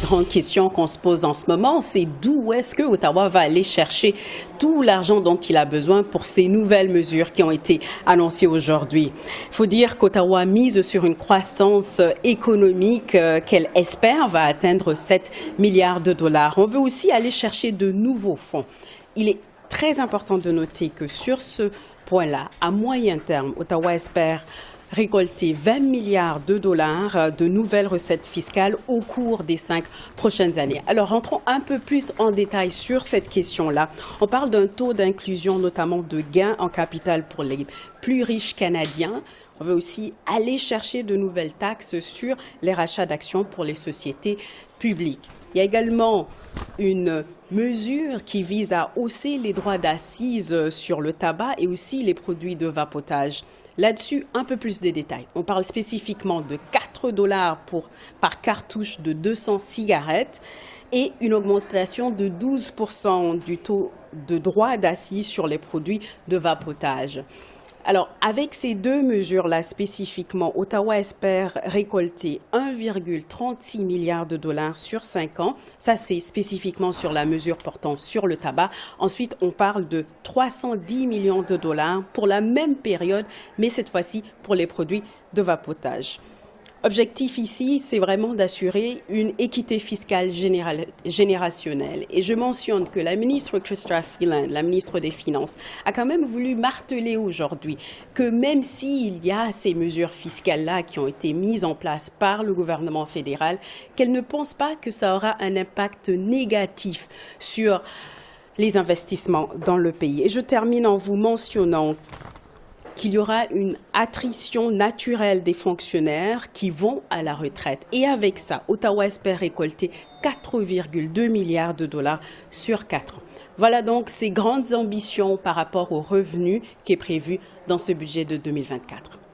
grande question qu'on se pose en ce moment, c'est d'où est-ce que Ottawa va aller chercher tout l'argent dont il a besoin pour ces nouvelles mesures qui ont été annoncées aujourd'hui. Il faut dire qu'Ottawa mise sur une croissance économique qu'elle espère va atteindre 7 milliards de dollars. On veut aussi aller chercher de nouveaux fonds. Il est très important de noter que sur ce point-là, à moyen terme, Ottawa espère récolter 20 milliards de dollars de nouvelles recettes fiscales au cours des 5 prochaines années. Alors, rentrons un peu plus en détail sur cette question-là. On parle d'un taux d'inclusion, notamment de gains en capital pour les plus riches Canadiens. On veut aussi aller chercher de nouvelles taxes sur les rachats d'actions pour les sociétés publiques. Il y a également une mesure qui vise à hausser les droits d'assises sur le tabac et aussi les produits de vapotage. Là-dessus, un peu plus de détails. On parle spécifiquement de 4 dollars par cartouche de 200 cigarettes et une augmentation de 12% du taux de droit d'assises sur les produits de vapotage. Alors, avec ces deux mesures-là spécifiquement, Ottawa espère récolter 1,36 milliard de dollars sur 5 ans. Ça, c'est spécifiquement sur la mesure portant sur le tabac. Ensuite, on parle de 310 millions de dollars pour la même période, mais cette fois-ci pour les produits de vapotage. Objectif ici, c'est vraiment d'assurer une équité fiscale générationnelle. Et je mentionne que la ministre Chrystia Freeland, la ministre des Finances, a quand même voulu marteler aujourd'hui que même s'il y a ces mesures fiscales-là qui ont été mises en place par le gouvernement fédéral, qu'elle ne pense pas que ça aura un impact négatif sur les investissements dans le pays. Et je termine en vous mentionnant qu'il y aura une attrition naturelle des fonctionnaires qui vont à la retraite. Et avec ça, Ottawa espère récolter 4,2 milliards de dollars sur 4 ans. Voilà donc ces grandes ambitions par rapport aux revenus qui est prévu dans ce budget de 2024.